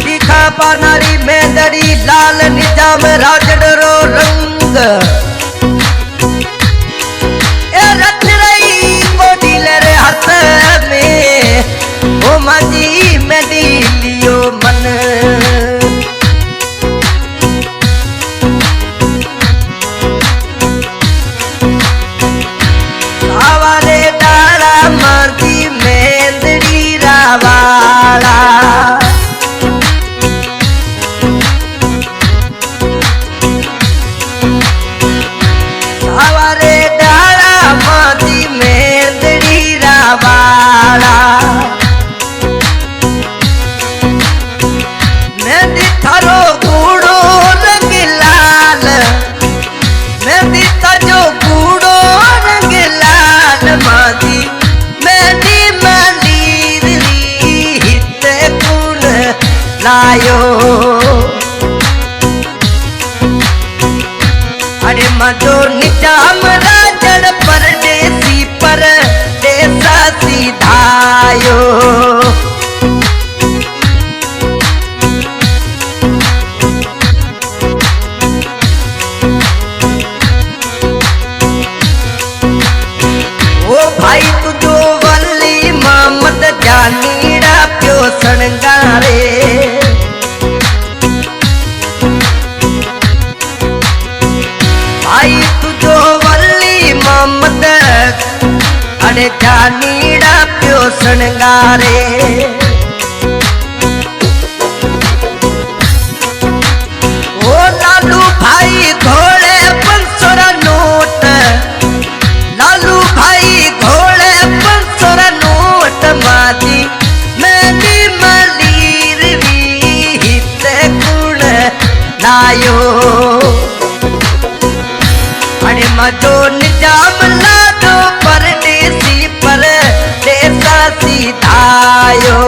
तीखा पानारी मेंदड़ी लाल निजाम राजड़ो रंग ए रख रही बोली रे हाथ में ओ माजी मेरी लियो मन आवारे डाला माजी मेंदड़ी रावाला आवारे डाला माजी मेंदड़ी रावाला मेहंदी थारो कूड़ो रंग लाल मेहंदी ताजो कूड़ो रंग लाल माजी मेहंदी मालीर हिते कुण लायो अरे मजो निजाम राजड़ परदेसी पर देसा सीधायो ओ भाई तुझो वल्ली मामद जानीड़ा प्यो सणगारे भाई तुझो वल्ली मामद अरे जानीड़ा प्यो सणगारे ओ लालू भाई घोड़े 500 नोट लालू भाई घोड़े 500 नोट माजी मेहंदी मलीर हिते कुण लायो अरे मजो निजाम लादो परदेसी पर देसा सीधायो